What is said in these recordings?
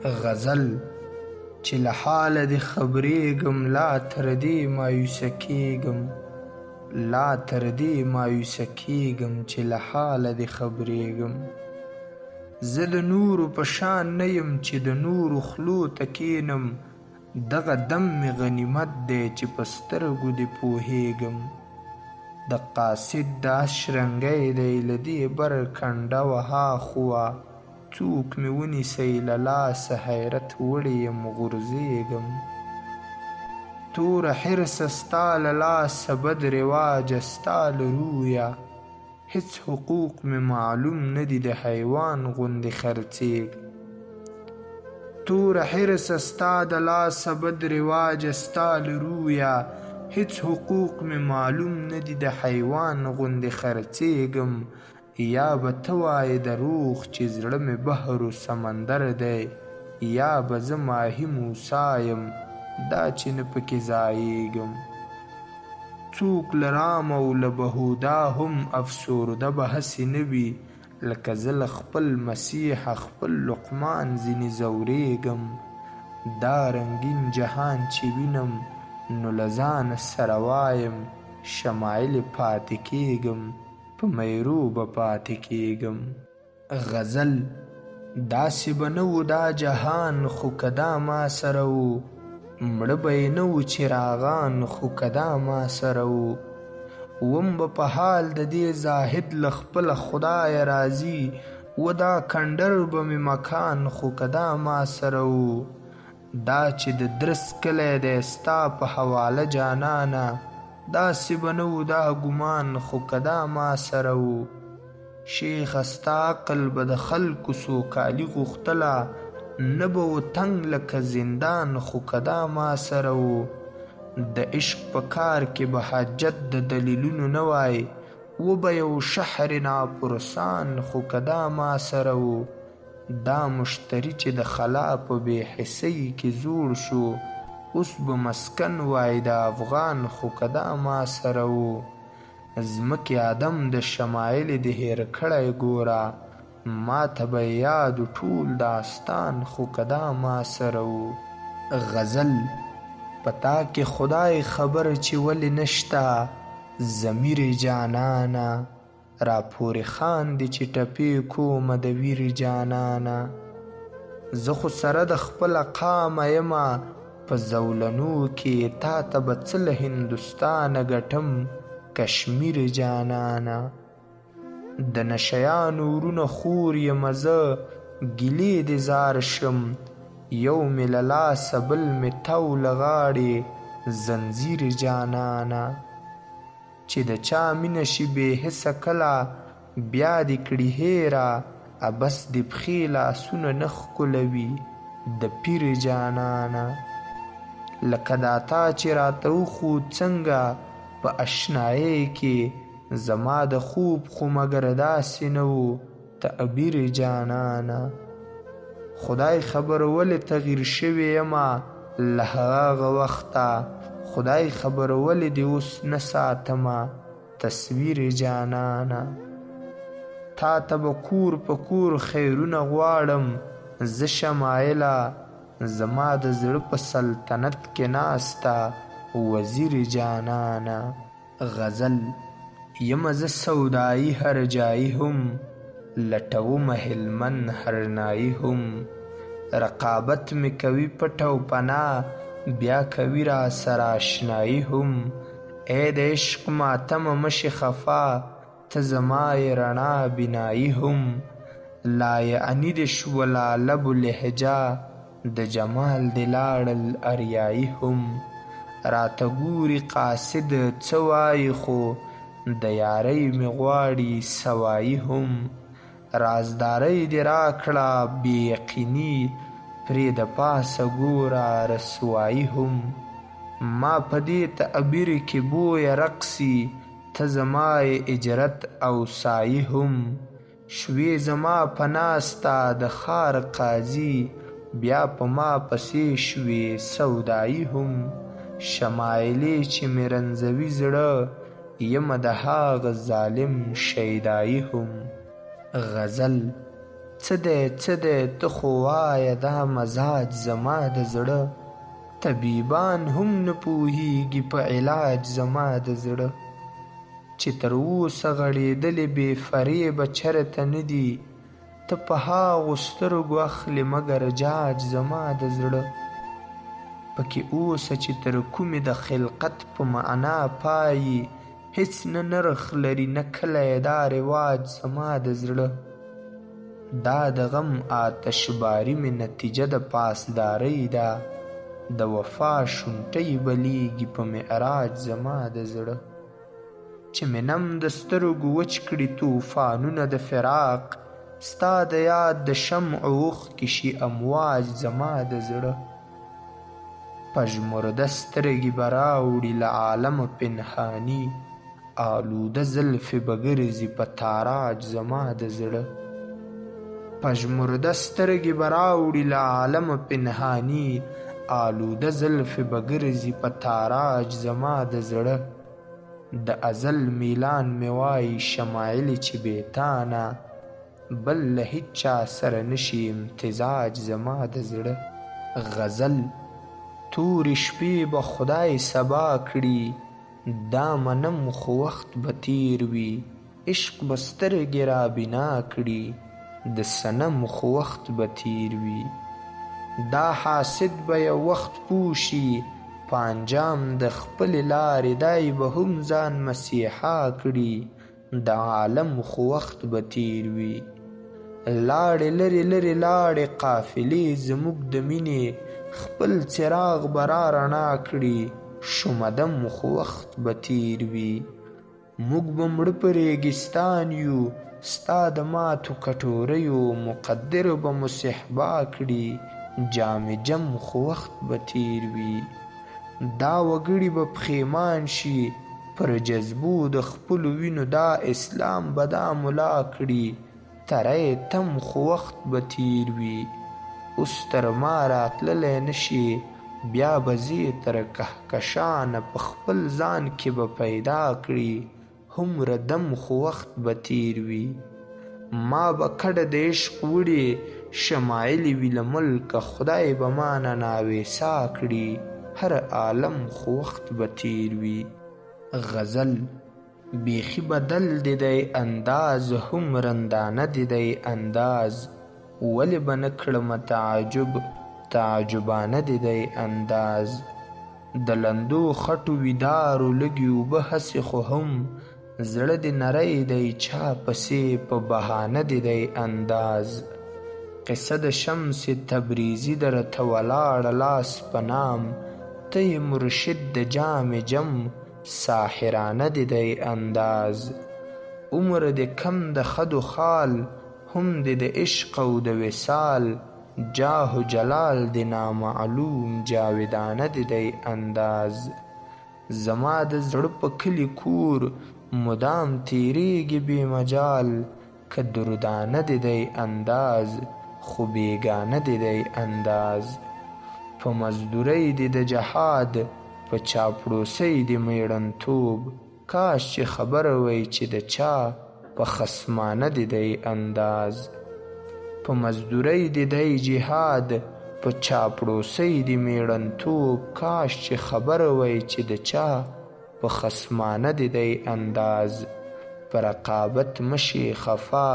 غزل چې له حاله دې خبرېږم لا تر دې مایوسه کېږم لا تر دې مایوسه کېږم چې له حاله دې خبرېږم زه د نورو په شان نه یم چې د نورو خولو ته کښېنم دغه دم مې غنیمت دی چې په سترګو دې پوهېږم د قاصد د آس شرنګی دی له دې بر کنډه وه هاخوا څوک مې ونیسئ له لاسه حیرت وړی یم غورځېږم توره حرصه ستا له لاسه بد رواجه ستا له رویه هېڅ حقوق مې معلوم نه دي د حیوان غوندې خرڅېږ توره حرصه ستا د لاسه بد رواجه ستا له رویه هېڅ حقوق مې معلوم نه دي د حیوان غوندې خرڅېږم یا به ته وایې دروغ چې زړه مې بحر و سمندر دی یا به زه ماهي موسی یم دا چې نه پکې ځایېږم څوک له رام او له بهودا هم افسرده به هسې نه وي لکه زه له خپل مسیحه خپل لقمان ځینې ځورېږم دا رنګین جهان چې وینم نو له ځانه سره وایم شمایلې پاتې کېږم په میرو به پاتې کېږم غزل داسې به نه و دا جهان خو که دا ما سره و مړه به یې نه و چراغان خو که دا ما سره و وم به په حال د دې زاهد له خپله خدایه راضي و دا کنډر به مې مکان خو که دا ما سره و دا چې د درس کلی دی ستا په حواله جانانه داسې به نه و دا ګمان خو که دا ما سره و شیخه ستا عقل به د خلکو سوکالي غوښتله نه به و تنګ لکه زندان خو که دا ما سره و د عشق په کار کې به حاجت د دلیلونو نه وای و به یو شهر ناپرسان خو که دا ما سره و دا مشتری چې د خلا په بې حسۍ کې زوړ شو اوس به مسکن وای د افغان خو که دا ما سره و ځمکې آدم د شمایلې د هیر کړی ګوره ما ته به یاد ټول داستان خو که دا ما سره و غزل په تا کې خدای خبر چې ولې نشته ضمیر جانانه راپورې خاندي چې ټپې کومه د ویر جانانه زه خو سره د خپله قامه یمه په زولنو کې تا ته به څه له هندوستانه ګټم کشمیر جانانه د نشیانو ورونه خور یمه زه ګیلې دې زار شم یو مې له لاسه بل مې تو له غاړې زنځیر جانانه چې د چا مینه شي بې حسه کله بیا دې کړي هیره بس دې پښې لاسونه نه ښکلوي د پیر جانانه لکه دا تا چې راته وښود څنګه په اشنایۍ کې زما د خوب خو مګر داسې نه و تعبیر جانانه خدای خبر ولې تغییر شوې یمه له هغه وخته خدای خبر ولې دې اوس نه ساتمه تصویر جانانه تا ته به کور په کور خیرونه غواړم زه شمایله زما د زړه په سلطنت کې ناسته وزیر جانانه غزل یمه زه سودایي هر جایي هم لټومه هلمند هر نایي هم رقابت مې کوي پټ او پناه بیا کوي را سره اشنایي هم ای د عشق ماتمه مشې خفا ته زما یې رڼا بینایي هم لا یعنی دې شوله لب و لهجه د جمال دې لاړل اریایي هم راته ګوري قاصد څه وایي خو د یارۍ مې غواړي سوایي هم رازدارۍ دې راکړه بې یقیني پرې د پاسه ګوره رسوایي هم ما په دې تعبیر کې بویه رقصي ته زما اجرت او سایي هم شوې زما په ناسته د ښار قاضي بیا په ما پسې شوې سودایي هم شمایلې چې مې رنځوي زړه یمه د هاغه ظالم شیدایي هم غزل څه دی ته خو وایه دا مزاج زما د زړه طبیبان هم نه پوهیږي په علاج زما د زړه چې تر اوسه غړېدلې بې فریبه چرته نه دي ته په هاغو سترګو اخلې مګر جاج زما د زړه پکې اوسه چې تر کومې د خلقت په معنا پایي هیڅ نه نرخ لري نه کلی دا رواج زما د زړه دا د غم آتشباري مې نتیجه د پاسدارۍ ده د وفا شونټۍ بلیږي په معراج زما د زړه چې مې نم د سترګو وچ کړي طوفانونه د فراق ستا د یاد د شمع اوښکې شي امواج زما د زړه پژمرده سترګې به راوړي له عالمه پنهاني آلوده زلفې به ګرځي په تاراج زما د زړه پژمرده سترګې به راوړي له عالمه پنهاني آلوده زلفې به ګرځي په تاراج زما د زړه د ازل میلان مې وایي شمایلې چې بېتانه بل له هیچا سره نشي امتزاج زما د زړه غزل تورې شپې به خدای سبا کړي دا منم خو وخت به تیر وي عشق به سترګې رابنا کړي د صنم خو وخت به تیر وي دا حاسد به یو وخت پوه شي په انجام د خپلې لارې دی به هم ځان مسیحا کړي د عالم خو وخت به تیر وي لاړې لرې لرې لاړې قافلې زموږ د مینې خپل څراغ به را رڼا کړي شومدم خو وخت به تیر وي موږ به مړه په ریګستان یو ستا د ماتو کټوریو مقدر به مو صحبا کړي جام جم خو وخت به تیر وي دا وګړي به پښیمان شي پر جذبو د خپلو وینو دا اسلام به دا ملا کړي تری تم خو وخت به تیر وي اوس تر ما راتللی نشي بیا به زی تر کهکشانه په خپل ځان کې به پیدا کړي هومره دم خو وخت به تیر وي ما به کډه د عشق وړي شمایلې وي له ملکه خدای به مانه ناویسا کړي هر عالم خو وخت به تیر وي غزل بیخي بدل دی دی انداز هم رندانه دی دی انداز ولې به نه کړمه تعجبانه دی دی انداز د لندو خټو ویدارو لږې اوبه هسې خو هم زړه دې نری دی چا پسې په بهانه دی دی انداز قصه د شمس تبریزي درته ولاړه لاس په نام ته یې مرشد د جام جم ساحرانه دی دی انداز عمر دې کم د خد و خال هم دې د عشق او د وصال جاه و جلال دې نامعلوم جاودانه دی دی انداز زما د زړه په کلي کور مدام تیریږي بې مجال که درودانه دی دی انداز خو بیگانه دی دی انداز په مزدورۍ دې د جهاد په چاپړوسۍ دې میړنتوب کاش چې خبره وی چې د چا په خصمانه دی دی انداز په مزدورۍ دې دی جهاد په چاپړوسۍ دې میړنتوب کاش چې خبره وی چې د چا په خصمانه دی دی انداز په رقابت مشي خفا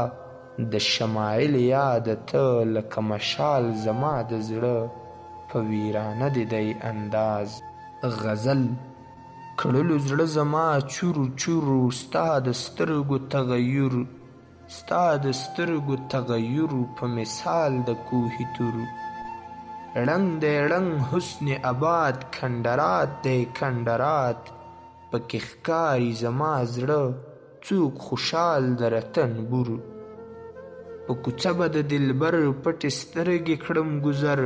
د شمایل یاد ته لکه مشال زما د زړه په ویرانه دی دی انداز غزل کړلو زړه زما چورو چورو ستا د سترګو تغیر په مثال د کوهي تور ړنګ دی ړنګ حسن آباد کندرات دی کندرات پکې ښکاري زما زړه څوک خوشحال د رتن بور په کوڅه به د دلبر پټې سترګې کړم ګذر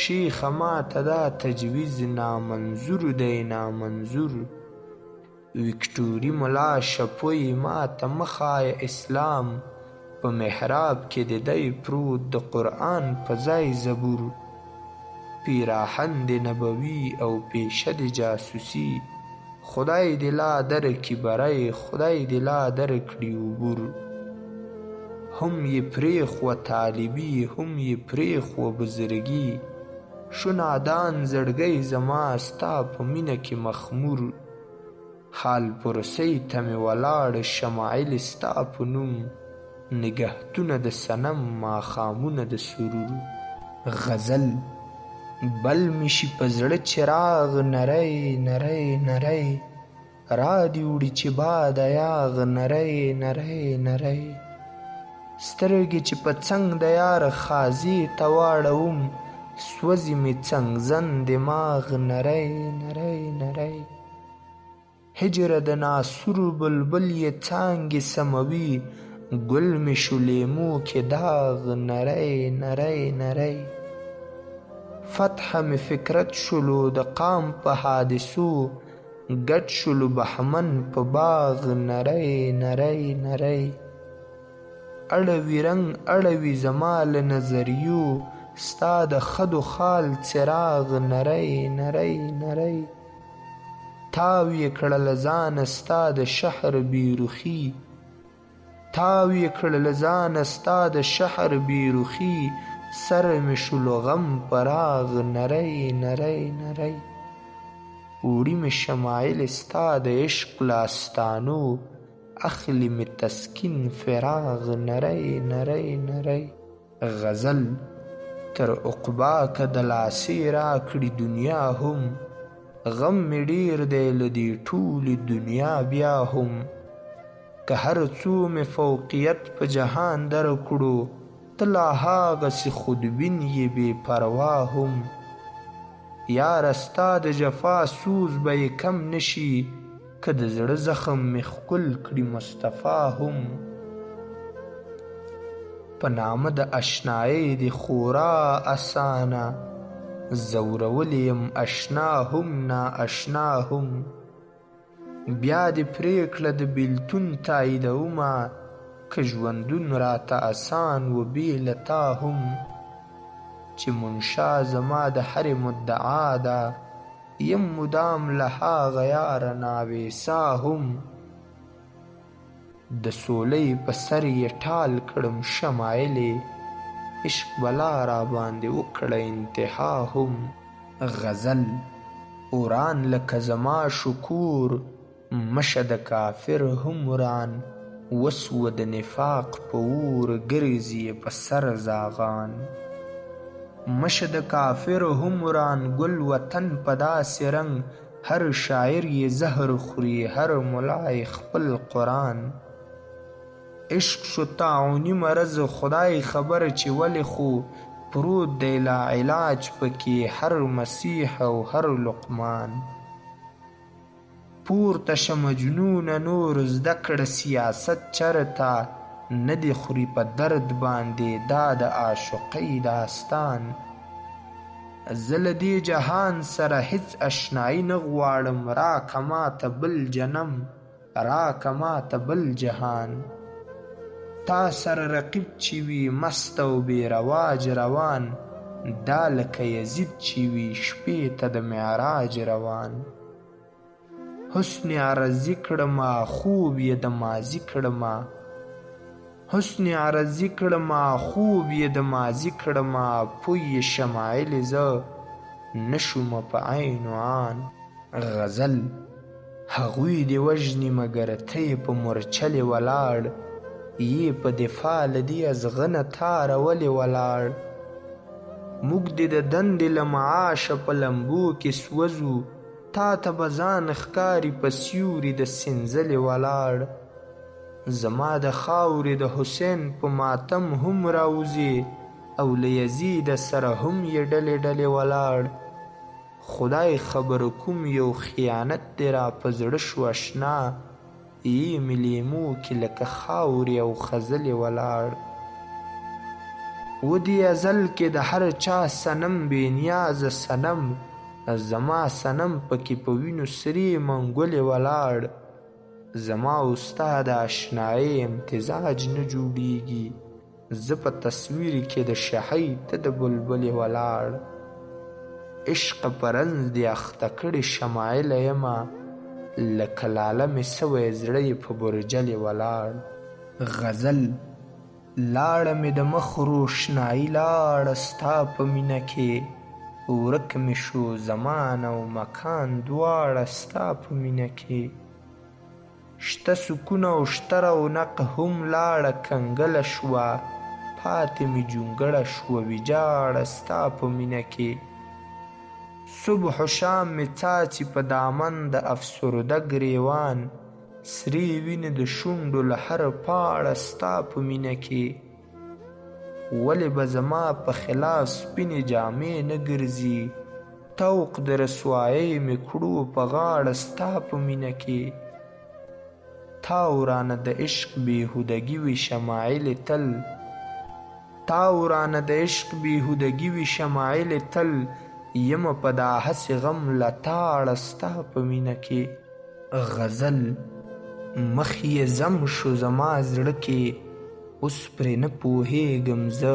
شیخه ماته دا تجویز نامنظور دی نامنظور ویکټوري ملا شپوی ماته مخایه اسلام په محراب کې د دی پروت د قرآن په ځای زبور پیراهن د نبوي او پیشه د جاسوسي خدای دې لا درکړي بری خدای دې لا درکړي عبور هم یې پرېښوه طالبي هم یې پرېښوه بزرګي شو نادان زړګی زما ستا په مینه کې مخمور حال پرسۍ ته مې ولاړ شمایل ستا په نوم نګهتونه د صنم ماښامونه د سرور غزل بل مې شي په زړه چراغ نری نری نری را دې وړي چې باد یاغ نری نری نری سترګې چې په څنګ د یار خازي ته واړوم سوځي مې څنګزن دماغ نری نری نری هجره د ناسورو بلبل یې څانګې سموي ګل مې شو لیمو کې داغ نری نری نری فتحه مې فکرت شلو د قام په حادثو ګډ شلو بهمن په باغ نری نری نری اړوي رنګ اړوي زما له نظریو ستا د خدو خال څراغ نری نری نری تاو یې کړه له ځانه ستا د شهر بیرخي تاو یې کړه له ځانه ستا د شهر بیرخي سر مې شلو غم پراغ نری نری نری وړي مې شمایل ستا د عشق لاستانو اخلي مې تسکین فراغ نری نری نری غزل تر عقبا که د لاسې راکړي دنیا هم غم مې ډېر دی له دې ټولې دنیا بیا هم که هر څو مې فوقیت په جهان درکړو ته لا هاغسې خودبین یې بې پروا هم یاره ستا د جفا سوز به یې کم نشي که د زړه زخم مې ښکل کړي مصطفی هم په نامه د اشنایۍ دې خورا اسانه زورولی یم اشنا هم نااشنا هم بیا دې پرېکړه د بېلتون تاییدومه که ژوندون راته اسان و بې له تا هم چې منشا زما د هرې مدعا ده یم مدام له هاغه یاره ناویسا هم د سولۍ په سر یې ټال کړم شمایلې عشق بلا را باندې وکړه انتها هم غزل وران لکه زما شکور مشه د کافر هم وران وسوه د نفاق په اور ګرځي په سر زاغان مشه د کافر هم وران ګل وطن په داسې رنګ هر شاعر یې زهر خوري هر ملا یې خپل قرآن عشق شو طاعوني مرض خدای خبر چې ولې خو پروت دی لا علاج پکې هر مسیح او هر لقمان پورته شه مجنونه نور زده کړه سیاست چرته نه دې خوري په درد باندې دا د عاشقۍ داستان زه له دې جهان سره هیڅ اشنایي نه غواړم راکه ماته بل جنم راکه ماته بل جهان تا سره رقیب چې وي مست او بې رواج روان دا لکه یزید چې وي شپې ته د معراج روان حسن عرضي کړمه خوب یې د ماضي کړمه حسن عرضي کړمه خوب یې د ماضي کړمه پوی شمایل زه نشومه په عین و عان غزل هغوی دې وژني مګر ته یې په مورچلې ولاړ یې په دفاع له دې ازغنه تاره ولې ولاړ موږ دې د دندې له معاشه په لمبو کې سوځو تا ته به ځان ښکاري په سیوري د سنځلې ولاړ زما د خاورې د حسین په ماتم هم راوځي او له یزیده سره هم یې ډلې ډلې ولاړ خدای خبر کوم یو خیانت دې را په زړه شو اشنا یې مې لیمو کې لکه خاورې او خځلې ولاړ و دې ازل کې د هر چا صنم بې نیازه صنم زما صنم پکې په وینو سرې منګولې ولاړ زما او ستا د اشنایۍ امتزاج نه جوړیږي زه په تصویر کې د شهۍ ته د بلبلې ولاړ عشق په رنځ دې اخته کړې شمایله یمه لکه لاله مې سوی زړه یې په برجلې ولاړ غزل لاړه مې د مخ روشنایي لاړه ستا په مینه کې ورک مې شو زمان او مکان دواړه ستا په مینه کې شته سکون او شته رونق هم لاړه کنګله شوه پاتې مې جونګړه شوه ویجاړه ستا په مینه کې صبح و شام مې څاڅي په دامن د افسرده ګریوان سرې وینې د شونډو له هر پاړه ستا په مینه کې ولې به زما په خلاف سپینې جامې نه ګرځي توق د رسوایۍ مې کړو په غاړه ستا په مینه کې تا ورانه د عشق بېهودګي وي شمایل تل تا ورانه د عشق بېهودګي وي شمایل تل یم په دا هسې غم لتاړه ستا په مینه کې غزل مخ یې زم شو زما زړه کې اوس پرې نه پوهېږم زه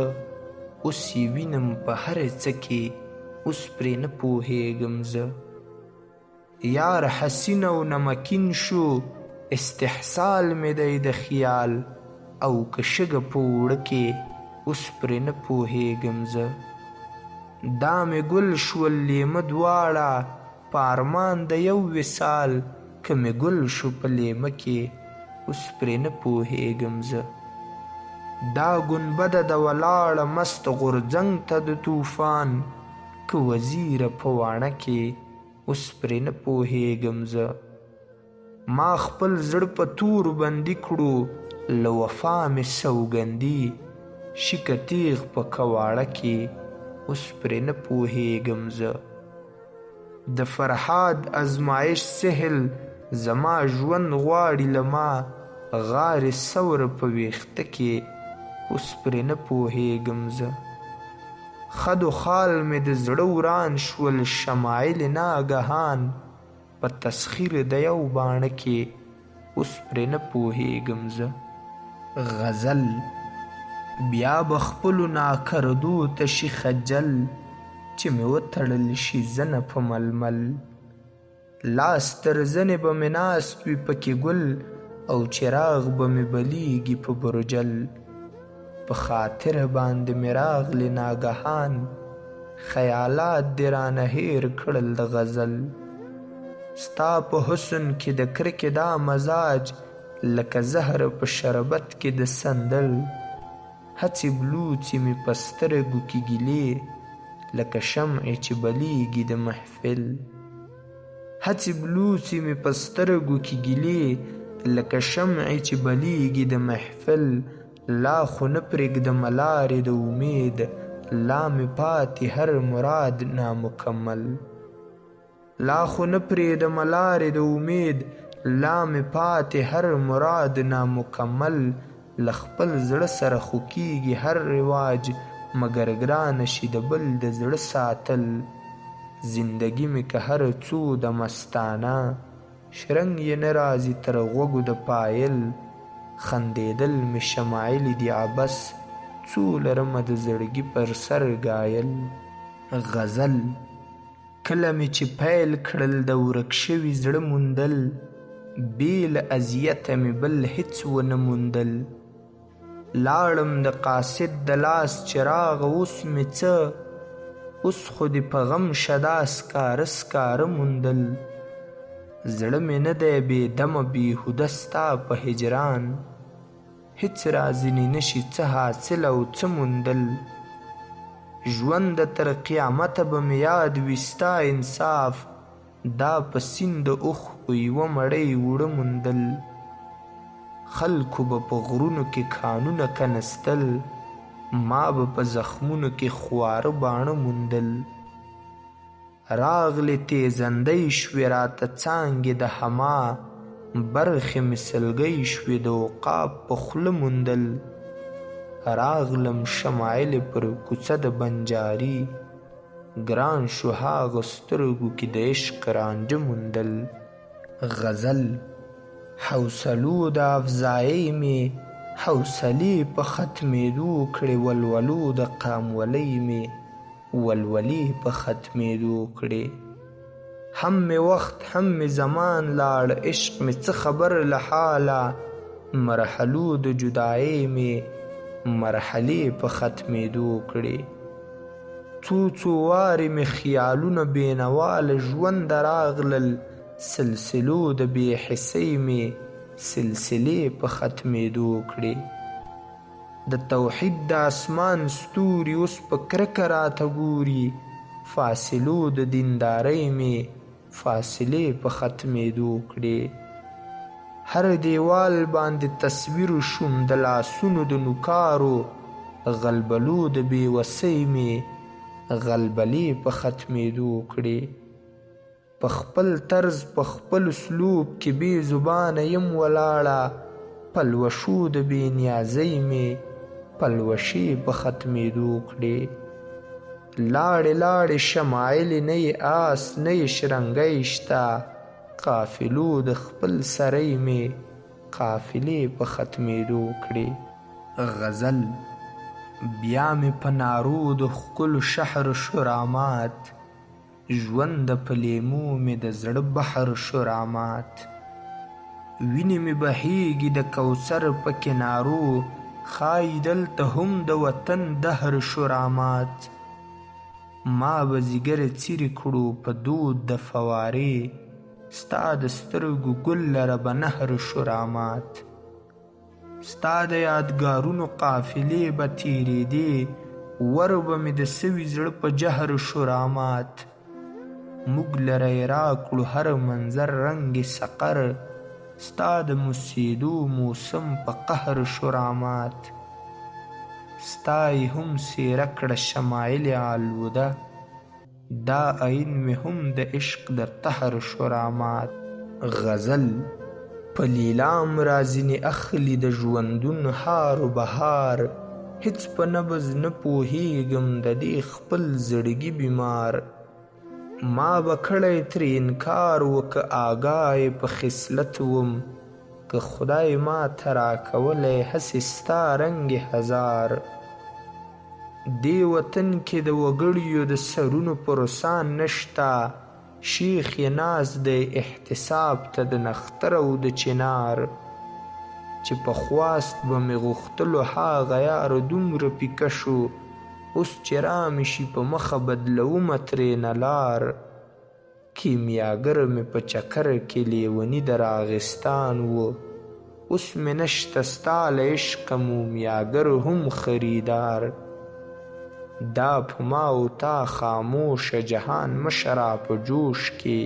اوس یې وینم په هر څه کې اوس پرې نه پوهېږم زه یار حسین او نمکین شو استحصال مې دی د خیال او که شګه په اوړه کې اوس پرې نه پوهېږم زه دا مې ګل شول لیمه دواړه په ارمان د یو وصال که مې ګل شو په لیمه کې اوس پرې نه پوهېږم زه دا ګنبده د ولاړه مست غورځنګ ته د طوفان که وزیره په واڼه کې اوس پرې نه پوهېږم زه ما خپل زړه په تور بندي کړو له وفا مې سوګندي شیکه تیغ په کواړه کې اوس پرې نه پوهېږم زه د فرهاد ازمایش سهل زما ژوند غواړي له ما غارې ثوره په ویښته کې اوس پرې نه پوهېږم زه خد و خال مې د زړه وران شول شمایل ناګهان په تسخیر د یو باڼه کې اوس پرې نه پوهېږم زه غزل بیا به خپلو ناکردو ته شي خجل چې مې وتړل شي زنه په ململ لاس تر زنې به مې ناست وي پکې ګل او چراغ به مې بلیږي په برجل په خاطر باندې مې راغلې ناګهان خیالات دې رانه هېر کړل د غزل ستا په حسن کې د کرکې دا مزاج لکه زهر په شربت کې د سندل هڅې بلوڅې مې په سترګو کې ګیلې لکه شمعې چې بلیږي د محفل هڅې بلوڅې مې په سترګو کې ګیلې لکه شمعې چې بلیږي د محفل لا خو نه پرېږدم لارې د امید لا مې پاتې هر مراد نامکمل لا خو نه پرېږدم لارې د امید لا مې پاتې هر مراد نامکمل له خپل زړه سره خو کېږي هر رواج مګر ګرانه شي د بل د زړه ساتل زندګي مې که هر څو د مستانه شرنګ یې نه راځي تر غوږو د پایل خندېدل مې شمایلې دي عبس څو لرمه د زړګي پر سر ګایل غزل کله مې چې پیل کړل د ورک شوي زړه موندل بې له اذیته مې بل هېڅ ونه موندل لاړم د قاصد د لاس چراغ اوس مې څه اوس خو دې په غم شه دا سکاره سکاره موندل زړه مې نه دی بې دمه بېهوده ستا په هجران هېڅ رازنې نشي څه حاصل او څه موندل ژونده تر قیامته به مې یاد وي ستا انصاف دا په سیند د اوښکو یوه مړۍ وړه موندل خلکو به په غرونو کې کانونه کنستل ما به په زخمونو کې خواره باڼه موندل راغلې تیزندۍ شوې راته څانګې د حما برخې مې سلګۍ شوې د عقاب په خوله موندل راغلم شمایلې پر کوڅه د بنجاري ګران شو هاغه سترګو کې د عشق رانجه موندل غزل حوصلو د افزایۍ مې حوصلې په ختمېدو کړې ولولو د قامولۍ مې ولولې په ختمېدو کړې هم مې وخت هم مې زمان لاړ عشق مې څه خبر له حاله مرحلو د جدایۍ مې مرحلې په ختمېدو کړې. څو وارې مې خیالونه بېنواله ژونده راغلل، سلسلو د بې حسۍ مې سلسلې په ختمېدو کړې. د توحید د اسمان ستوري اوس په کرکه راته ګوري، فاصلو د دیندارۍ مې فاصلې په ختمېدو کړې. هر دیوال باندې تصویر شوم د لاسونو د نوکارو، غلبلو د بېوسۍ مې غلبلې په ختمېدو کړې. په خپل طرز په خپل اسلوب کې بې زبانه یم ولاړه، پلوشو د بې نیازۍ مې پلوشې په ختمېدو کړې. لاړې شمایلې نه یې آس نه یې شرنګی شته، قافلو د خپل سرۍ مې قافلې په ختمېدو کړې. غزل بیا مې په نارو د ښکلو شهر شو رامات، ژونده په لیمو مې د زړه بحر شو رامات. وینې مې بهیږي د کوثر په کنارو، ښایي دلته هم د وطن دهر شو رامات. ما به ځیګره څیرې کړو په دود د فوارې، ستا د سترګو ګل لره به نهر شو رامات. ستا د یادګارونو قافلې به تیرېدې، ور به مې د سوي زړه په جهر شو رامات. موږ لره یې راکړو هر منظر رنګ سقر، ستا د موسېدو موسم په قهر شو رامات. ستا یې هم څېره کړه شمایل آلوده، دا عین مې هم د عشق د طهر شو رامات. غزل په لیلام را ځینې اخلي د ژوندون هار و بهار، هېڅ په نبض نه پوهېږم د دې خپل زړګي بیمار. ما به کړی ترې انکار و که آګاه په خصلت وم، که خدای ما ته راکولی هسې ستا رنګ هزار. دې وطن کې د وګړیو د سرونو په روسان نشته، شیخ یې ناست دی احتساب ته د نښتر او د چنار. چې په خواست به مې غوښتلو هاغه یار دومره پیکه شو، اوس چې رامې شي په مخه بدلومه ترېنه لار. کیمیاګر مې په چکر کې لیوني د راغستان و، اوس مې نشته ستا له عشقه مومیاګر هم خریدار. دا په ما او تا خاموشه جهان مشه را په جوش کې،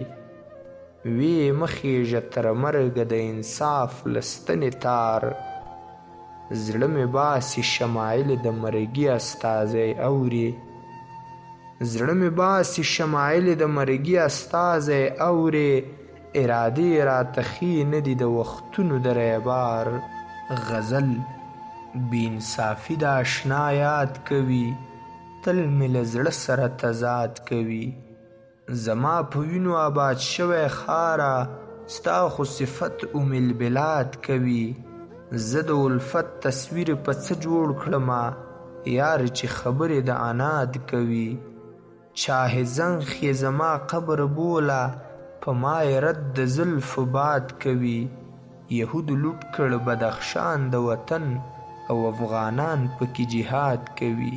ویې مه خیژه تر مرګه د انصاف له ستنې تار. زړه مې باسي شمایل د مرګي استازی اوري، زړه مې باسي شمایل د مرګي استازی اوري. ارادې راته ښې نه دي د وختونو د ریبار. غزل بې انصافي د اشنا یاد کوي، تل مې له زړه سره تضاد کوي. زما په وینو آباد شوی ښاره، ستا خو صفت ام البلاد کوي. زه د الفت تصویر په څه جوړ کړمه، یار چې خبرې د عناد کوي. چاه زنخ یې زما قبر بوله، په ما یې رد د زلفو باد کوي. یهودو لوټ کړ بدخشان د وطن، او افغانان پکې جهاد کوي.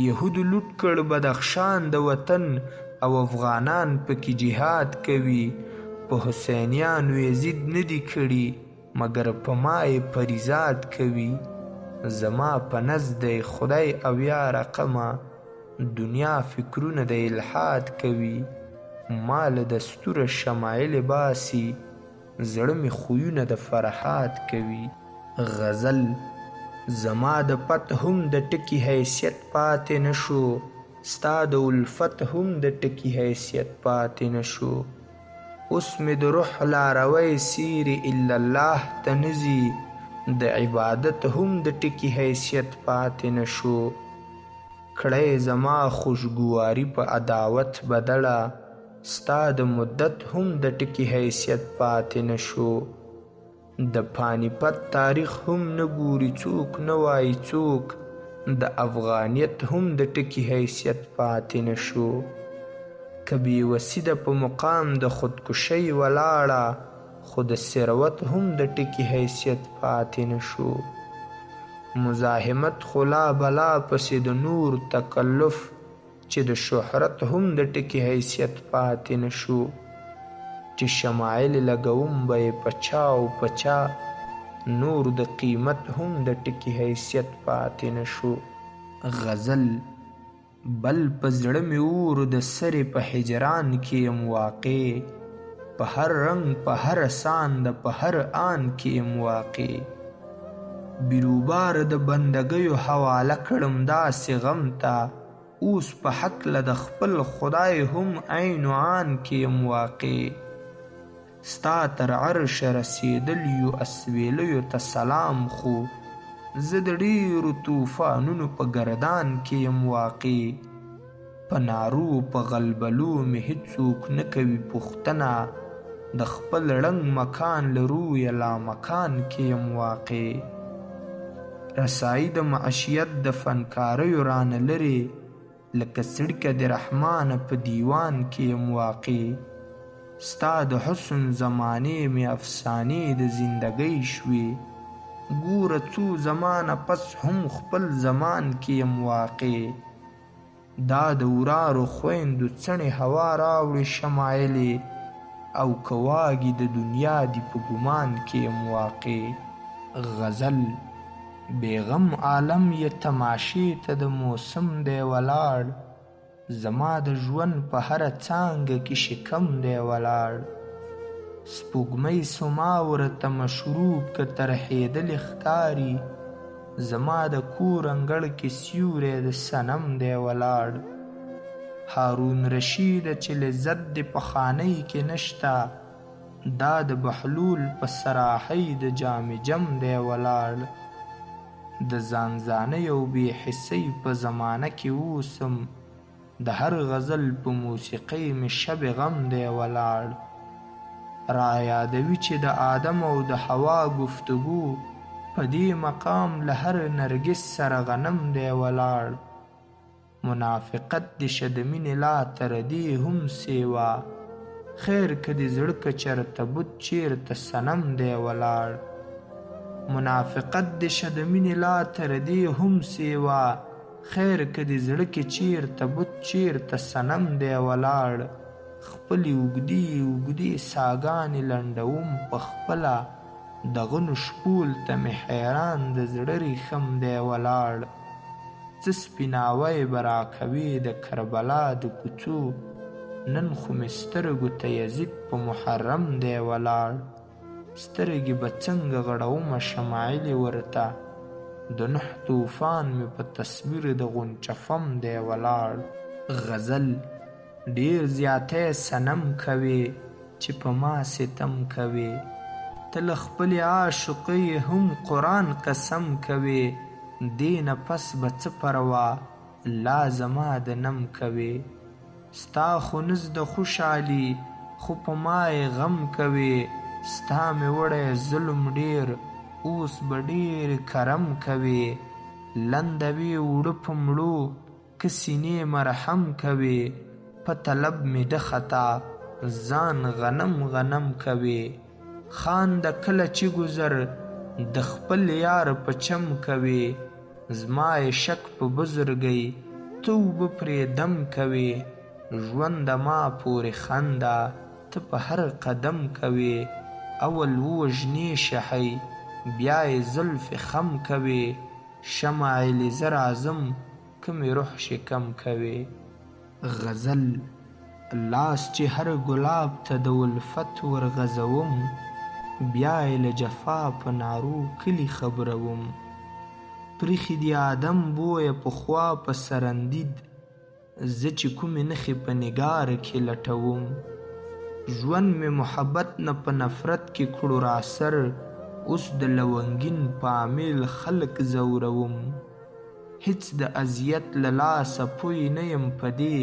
یهودو لوټ کړ بدخشان د وطن، او افغانان پکې جهاد کوي. په حسینیانو یې ضد نه دي کړي، مګر په ما یې فریضاد کوي. زما په نزد دی خدای او یا رقمه، دنیا فکرونه د الحاد کوي. ما له دستوره شمایل باسي، زړه مې خویونه د فرحات کوي. غزل زما د پت هم د ټکي حیثیت پاتې نشو، ستا د الفت هم د ټکي حیثیت پاتې نشو. اوس مې د روح لاروی سیري الا الله ته نځي، د عبادت هم د ټکي حیثیت پاتې نشو. کړی زما خوشګواري په عداوت بدله، ستا د مدت هم د ټکي حیثیت پاتې نشو. د پانی پت تاریخ هم نه ګوري څوک، نه وایي څوک، د افغانیت هم د ټکي حیثیت پاتې نشو. که بېوسي ده په مقام د خودکشۍ ولاړه، خو د ثروت هم د ټکي حیثیت پاتې نشو. مزاحمت خلا بلا پسې د نور تکلف چې د شهرت هم د ټکي حیثیت پاتې نشو چې شمایل لګوم به یې په چا او په چا نور د قیمت هم د ټکي حیثیت پاتې نشو. غزل بل په زړه مې اور د سرې په هجران کې یم واقع په هر رنګ په هر ساند په هر آن کې یم واقع بیروبار د بندګیو حواله کړم داسې غم ته اوس په هکله د خپل خدای هم عین و عان کې یم واقع ستا تر عرش رسېدلیو اسویلیو ته سلام خو زه د ډېرو طوفانونو په ګردان کې یم واقع په نارو په غلبلو مې هېڅوک نه کوي پوښتنه د خپل ړنګ مکان له رویه لامکان کې یم واقع رسایي د معشیت د فنکاریو رانه لرې لکه څړیکه د رحمانه په دیوان کې یم واقع ستا د حسن زمانې مې افسانې د زندګۍ شوې ګوره څو زمانه پس هم خپل زمان کې یم واقع دا د ورارو خویندو څڼې هوا راوړې شمایلې او که واګي د دنیا دی په ګمان کې یم واقع غزل بیغم عالم یې تماشې ته د موسم دی ولاړ زما د ژوند په هره څانګه کې شکم دی ولاړ سپوږمۍ سما ورته مشروب که ترهېدلې ښکاري زما د کور انګړ کې سیوری د صنم دی ولاړ هارون رشید چې لذت د پخانۍ کې نشته دا د بهلول په سراحۍ د جام جم دی ولاړ د ځانځانۍ او بې حسۍ په زمانه کې اوسم د هر غزل په موسیقۍ مې شب غم دی ولاړ را یادوي چې د آدم او د حوا گفتگو په دې مقام له هر نرګس سره غنم دی ولاړ منافقت دې شه د مینې لا تر دې هم سیوا خیر که دې زړه که چېرته بت چېرته صنم دی ولاړ منافقت دې شه د مینې لا تر دې هم سیوا خیر که دې زړه کې چېرته بت چېرته صنم دی ولاړ خپلې اوږدې اوږدې ساګانې لنډوم په خپله دغه شپول ته مې حیران د زړه ریښم دی ولاړ څه سپیناوی به راکوې د کربلا د کوڅو نن خو مې سترګو ته یزید په محرم دی ولاړ سترګې به څنګه غړومه شمایلې ورته د نوح طوفان مې په تصویر د غنچه فم دی ولاړ غزل ډېر زیاتی صنم کوې چې په ما ستم کوې ته له خپلې عاشقۍ هم قرآن قسم کوې دې نه پس به څه پروا لا زما د نم کوې ستا خو نز د خوشحالي خو په ما یې غم کوې ستا مې وړی ظلم ډېر اوس به ډېر کرم کوې لندوې اوړه په مړو که سینې مرهم کوې په طلب مې د خطا ځان غنم غنم کوې خانده کله چې گذر د خپل یار په چم کوې زما یې شک په بزرګۍ ته اوبه پرې دم کوې ژونده ما پورې خنده ته په هر قدم کوې اول ووژنې شحی بیا یې زلف خم کوې شمعې زه راځم که مې روح شکم کوې غزل لاس چې هر ګلاب ته د الفت ورغځوم بیا یې له جفا په نارو کلي خبروم پریښي دي آدم بویه پخوا په سرندید زه چې کومې نښې په نګاره کې لټوم ژوند مې محبت نه په نفرت کې کړو راسر اوس د لونګین په عامل خلق ځوروم هیڅ د اذیت له لاسه پوی نه یم په دې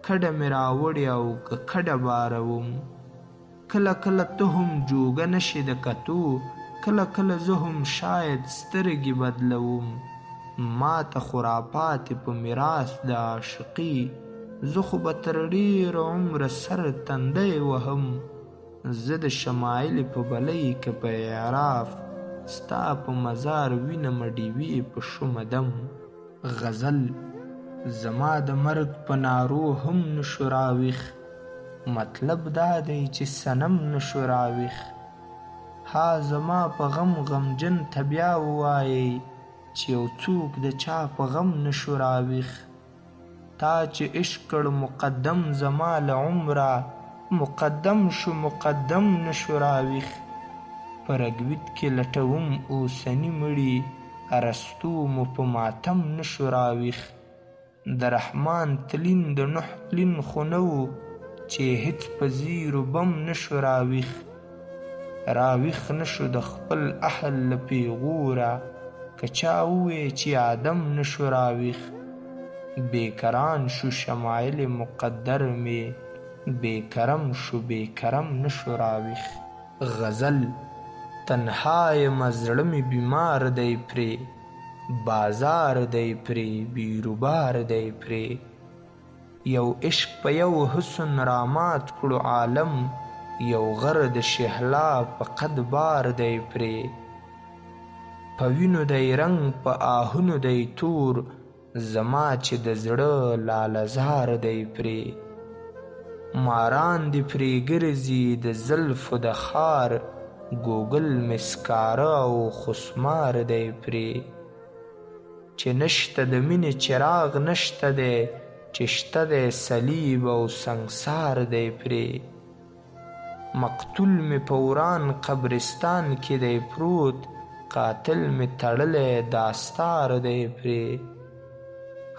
کډه مې راوړې او که کډه باروم کله کله ته هم جوګه نشې د کتو کله کله زه هم شاید سترګې بدلوم ما ته خرافاتې په میراث د عاشقي زه خو به تر ډېر عمره سر تندی وهم زه د شمایلې په بلۍ که په اعراف ستا په مزار وینم ډیوې په شومه دم. غزل زما د مرګ په نارو هم نشو راویښ، مطلب دا دی چې صنم نشو راویښ. ها زما په غم غمجن ته بیا ووایئ چې یو څوک د چا په غم نشو راویښ. تا چې عشق کړ مقدم زما له عمره، مقدم شو مقدم نشو راویښ. په رګوید کې لټوم اوسني مړي، ارسطو مو په ماتم نشو راویښ. د رحمان تلین د نوح تلین خو نه و چې هیڅ په زیرو بم نشو راویښ. راویښ نشو د خپل اهل له پیغوره، که چا ووی چې آدم نشو راویښ. بیکران شو شمایل مقدر می، بیکرم شو بیکرم نشو راویښ. غزل تنها یم زړه می بیمار دی پرې، بازار دی پرې بیروبار دی پرې. یو عشق په یو حسن رامات کړو عالم، یو غر د شهلا په قد بار دی پرې. په وینو دی رنگ په آهونو دی تور، زما چې د زړه لالهزار دی پرې. ماران دی پرې ګرځي د زلفو د خار، ګوګل مسکاره او خسمار دی پرې. چې نشته د مینې چراغ نشته دی، چې شته دی صلیب او سنګسار دی پرې. مقتول می په وران قبرستان کې دی پروت، قاتل می تړلی داستار دی پرې.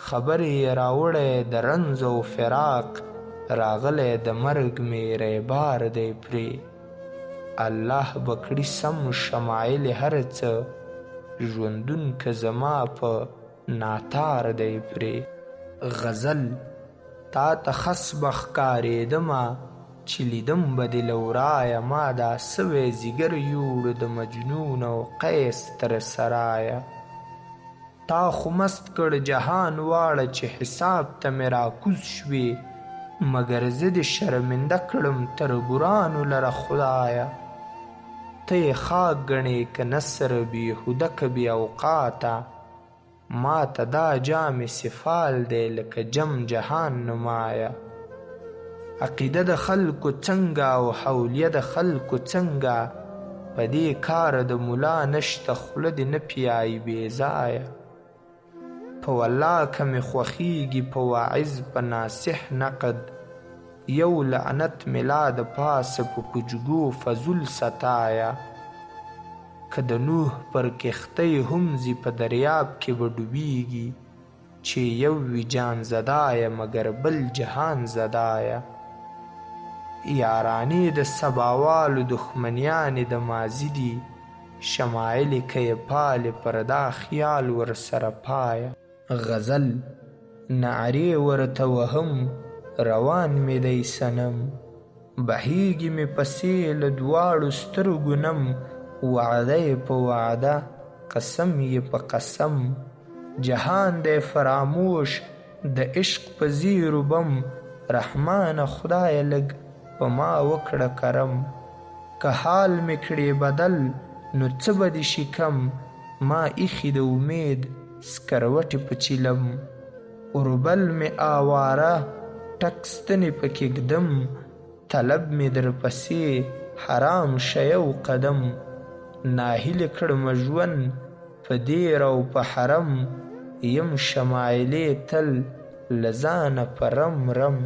خبر یې راوړی د رنځ او فراق، راغلی د مرګ می ریبار دی پرې. الله به کړي سم شمایل هر څه، ژوندون که زما په ناتار دی پرې. غزل تا ته خس به ښکارېدمه چې لیدم به دې له ورایه، ما دا سوی ځیګر یوړ د مجنون او قیس تر سرایه. تا خو مست کړ جهان واړه چې حساب ته مې راکوز شوې، مګر زه دې شرمنده کړم تربورانو لره خدایه. ته یې خاک ګڼې که نثر بیهوده که بې اوقاته، ما ته دا جام سفال دی لکه جم جهان نمایه. عقیده د خلکو څنګه او حولیه د خلکو څنګه، په دې کار د ملا نشته خوله دې نه پیایي بې ځایه. په والله که مې خوښیږي په واعظ په ناصح نقد، یو لعنت مې لا د پاسه په کجګو فضول ستایه. که د نوح پر کښتۍ هم ځي په دریاب کې به ډوبیږي، چې یو وي جان زدایه مګر بل جهان زدایه. یارانې د سباوالو دښمنیانې د ماضي دي، شمایلې که یې پالې پر دا خیال ورسره پایه. غزل نعرې ورته وهم روان مې دی صنم، بهیږي مې پسې له دواړو سترګو نم. وعده یې په وعده قسم یې په قسم، جهان دی فراموش د عشق په زیرو بم. رحمانه خدایه لږ په ما وکړه کرم، که حال مې کړې بدل نو څه به دې شي کم. ما ایښي د امید سکروټې په چیلم، اوربل مې آواره ټک ستنې پکې ږدم. طلب مې درپسې حرام شه یو قدم، ناهیلې کړمه ژوند په دیر او په حرم. یم شمایلې تل له ځانه په رم رم.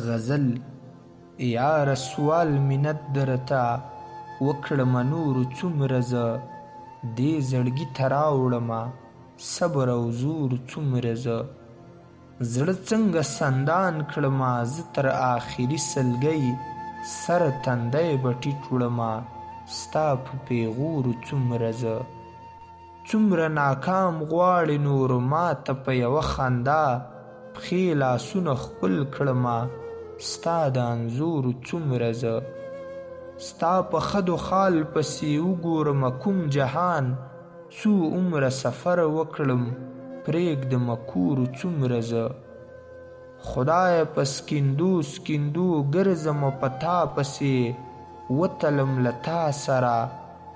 غزل یاره سوال منت درته وکړمه نورو څومره، زه دې زړګي ته راوړمه صبر او زور څومره. زه زړه څنګه سندان کړمه زه تر آخري سلګۍ، سر تندی به ټیټ وړمه ستا په پیغورو څومره. زه څومره ناکام غواړې نور ماته په یوه خندا، پښې لاسونه ښکل کړمه ستا د انځورو څومره. زه ستا په خد و خال پسې وګورمه کوم جهان، څو عمره سفر وکړم پرېږدمه کورو څومره. زه خدایه په سکندو سکندو ګرځمه په تا پسې، وتلم له تا سره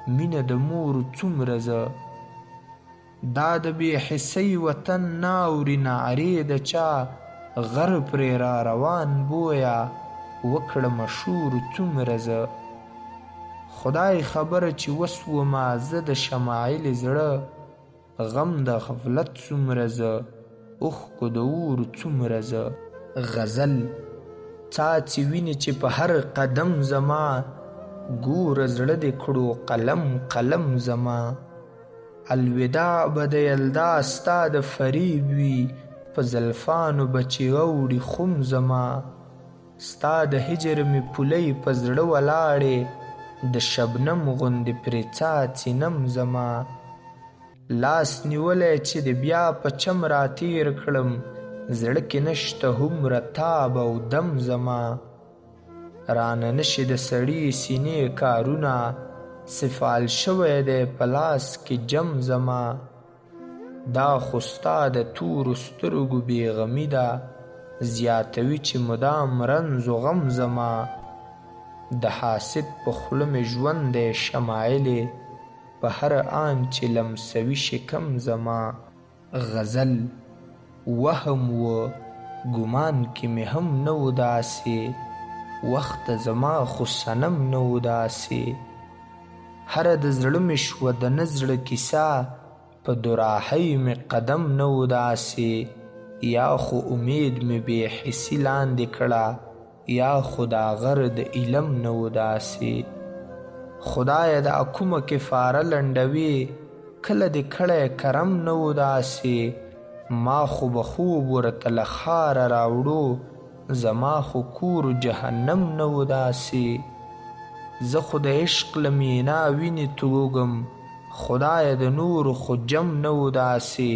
مینه د مور څومره زه. دا د بې حسۍ وطن ناوري نعرې د چا، غر پرې را روان بویه وکړه مشهور څومره زه. خدای خبره چې وسومه زه د شمایل زړه، غم د غفلت څومره زه اوښکو د اور څومره زه. غزل څاڅي ویني چې په هر قدم زما، ګوره زړه دې کړو قلم قلم زما. الوداع به د یلدا ستا د فریب وي، په زلفانو به چې اوړي خم زما. ستا د هجر مې پولۍ په زړه ولاړې، د شبنم غوندې پرې څاڅي نم زما. لاس نیولی چې د بیا په چم راتېر کړم، زړه کې نشته هومره تاب او دم زما. رانه نشي د سړي سینې کارونه، سفال شوی دی په لاس کې جم زما. دا خو ستا د تورو سترګو بېغمي ده، زیاتوي چې مدام رنځ و غم زما. د حاسد په خوله مې ژوند دی شمایلې، په هر آن چې لمسوي شکم زما. غزل وهم و ګمان کې مې هم نه و داسې، وخت زما خو صنم نه و داسې. هره د زړه مې شوه د نه زړه کیسه، په دوراهۍ مې قدم نه و داسې. یا خو امید مې بې حسي لاندې کړه، یا خو دا غر د علم نه و داسې. خدایه دا کومه کفاره لنډوي، کله دې کړی کرم نه و داسې. ما خو به خوب ورته له ښاره راوړو، زما خو کور جهنم نه و داسې. زه خو د عشق له مینا وینې توږم، خدایه د نورو خو جم نه و داسې.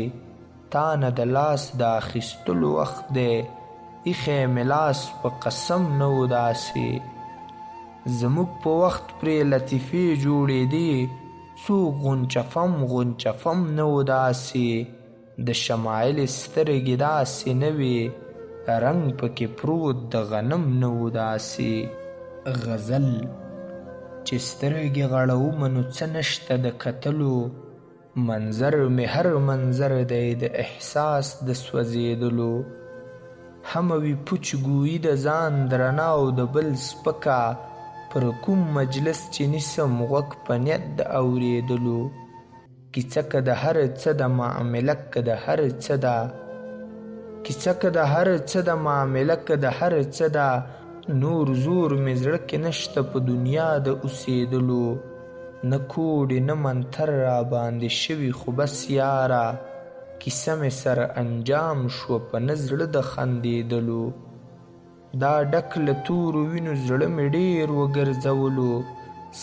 تا نه د لاس د اخیستلو وخت دی، ایښی مې لاس په قسم نه و داسې. زموږ په وخت پرې لطیفې جوړېدې، څوک غنچفم غنچفم نه و داسې. د شمایل سترګې داسې نه وې، رنګ پکې پروت د غنم نه و داسې. غزل چې سترګې غړومه نو څه نشته د کتلو، منظر مې هر منظر دی د احساس د سوځېدلو. همه وي پوچ ګویي د ځان درنه او د بل سپکه، پر کوم مجلس چې نیسم غوږ په نیت د اورېدلو. کیسه که د هر څه د معامله که د هر څه ده، کیسه که د هر څه د معامله که د هر څه ده. نور زور مې زړه کې نشته په دنیا د اوسېدلو. نه کوډې نه منتر را باندې شوي خو بس یاره، کیسه مې سره انجام شوه په نه زړه د خندېدلو. دا ډک له تورو وینو زړه مې ډېر وګرځولو،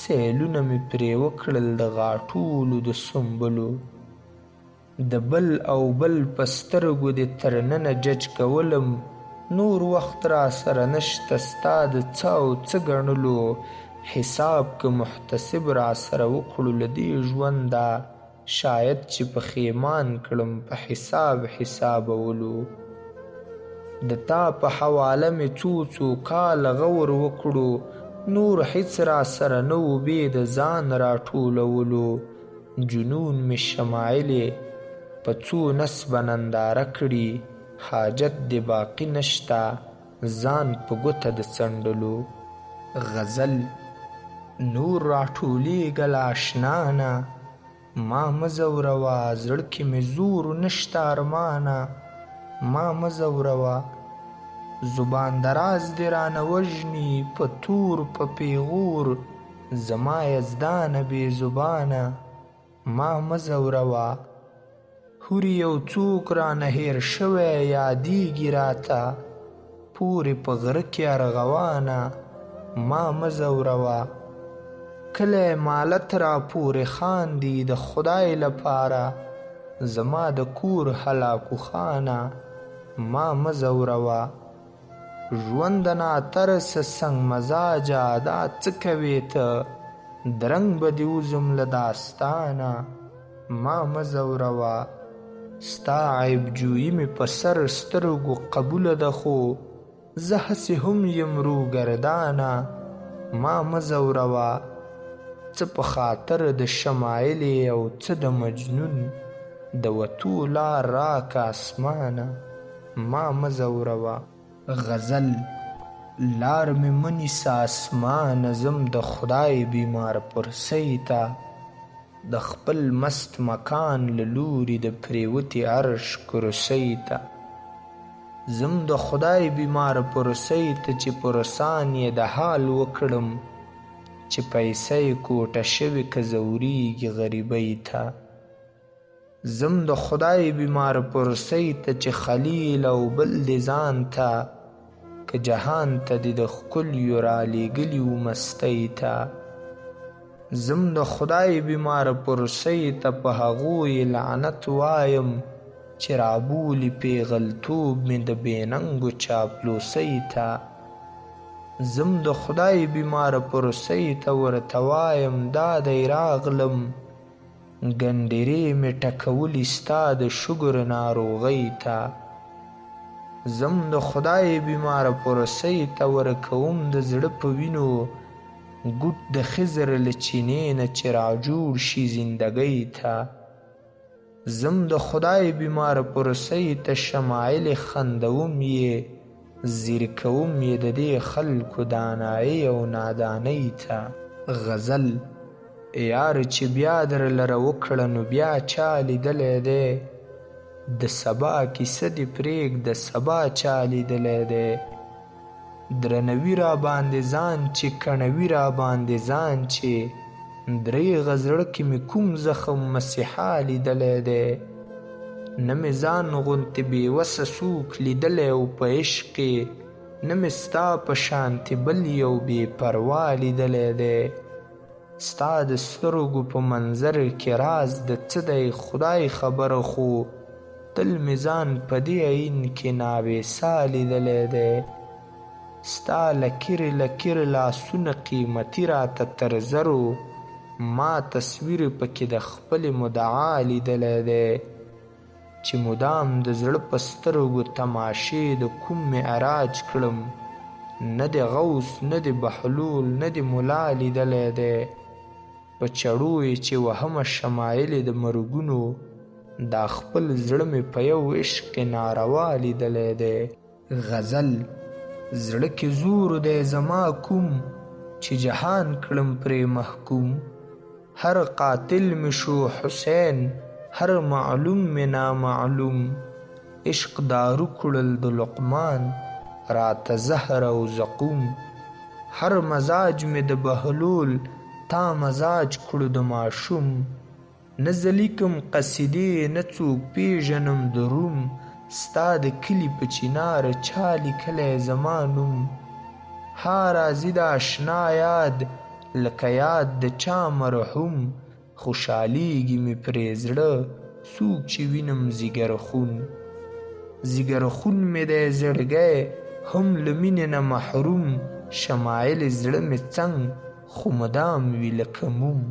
سیلونه مې پرې وکړل د غاټولو د سنبلو. د بل او بل په سترګو دې تر ننه جج کولم، نور وخت را سره نشته ستا د څه او څه ګڼلو. حساب که محتسب را سره وکړو له دې ژونده، شاید چې پښیمان کړم په حساب حسابولو. د تا په حواله مې څو څو کاله غور وکړو، نور هیڅ را سره نه و بې د ځان راټولولو. جنون مې شمایلې په څو نسبه ننداره کړي، حاجت دې باقي نشته ځان په ګوته د څنډلو. غزل نور راټولېږه له اشنا نه، ما مه ځوروه زړه کې مې زور نشته ارمانه. ما مه ځوروه زبان دراز دې رانه وژني په تور په پیغور، زما یزدانه بې زبانه. ما مه ځوروه هورې یو څوک رانه هېر شوی یادېږي راته، پورې په غره کې ارغوانه. ما مه ځوروه کلی مالت را پورې خاندي د خدای لپاره، زما د کور هلاکو خانه. ما مه ځوروه ژوند ناترسه سنگ مزاجه، دا څه کوې ته درنګ به دې وځم له داستانه. ما مه ځوروه ستا عیب جویي مې په سر سترګو قبوله ده، خو زه هسې هم یم روګردانه. ما مه ځوروه څه په خاطر د شمایل او څه د مجنون د وتو لار راکه اسمانه ما مه ځوروه. غزل لار مې مه نیسه اسمانه ځم د خدای بیمار پرسۍ ته د خپل مست مکان له لوري د پریوتې عرش کرسۍ ته. ځم د خدای بیمار پرسۍ ته چې پرسان یې د حال وکړم چې پیسه یې کوټه شوې که ځورېږي غریبۍ ته. ځم د خدای بیمار پرسۍ ته چې خلیل او بل دې ځان ته که جهان ته دې د ښکلیو رالیږلي وو مستۍ ته. ځم د خدای بیمار پرسۍ ته په هغو یې لعنت وایم چې رابولي پیغلتوب مې د بې ننګو چاپلوسۍ ته. ځم د خدای بیمار پرسۍ ته ورته وایم دا دی راغلم ګنډېرې مې ټکولي ستا د شګر ناروغۍ ته. ځم د خدای بیمار پرسۍ ته ورکوم د زړه په وینو ګوټ د خضر له چینې نه چې راجوړ شي زندګۍ ته. ځم د خدای بیمار پرسۍ ته شمایل خندوم یې زیر کوم یې د دې خلکو دانایۍ او نادانۍ ته. غزل یار چې بیا در لره وکړه نو بیا چا لیدلی دی د سبا کیسه دې پرېږده سبا چا لیدلی دی. درنوي را باندې ځان چې کڼوي را باندې ځان چې دریغه زړه کې مې کوم زخم مسیحا لیدلی دی. نه مې ځان غوندې بېوسه څوک لیدلی او په عشق کې نه مې ستا په شانتې بل یو بې پروا لیدلی دی. ستا د سترګو په منظر کې راز د څه دی خدای خبره خو تل مې ځان په دې عین کې نابیسا لیدلی دی. ستا لکیر لکیر لاسونه قیمتي راته تر زرو ما تصویر پکې د خپلې مدعا لیدلی دی چې مدام د زړه په سترګو تماشې د کوم معراج کړم نه د غوث نه د بهلول نه د ملا لیدلی دی. په چړو یې چې وهمه شمایلې د مرګونو دا خپل زړه مې په یو عشق کې ناروا لیدلی دی. غزل زړه کې زور دی زما کوم چې جهان کړم پرې محکوم. هر قاتل مې شو حسین هر معلوم مې نامعلوم. عشق دارو کړل د لقمان راته زهر او زقوم. هر مزاج مې د بهلول تا مزاج کړو د ماشوم. نه زه لیکم قصیدې نه څوک پیژنم د روم ستا د کلي په چینار چا لیکلی زما نوم. ها راځي د اشنا یاد لکه یاد د چا مرحوم. خوشحالیږي مې پرې زړه څوک چې وینم ځیګر خون. ځیګر خون مې دی زړګی هم له مینې نه محروم. شمایل زړه مې څنګ خو مدام وي لکه موم.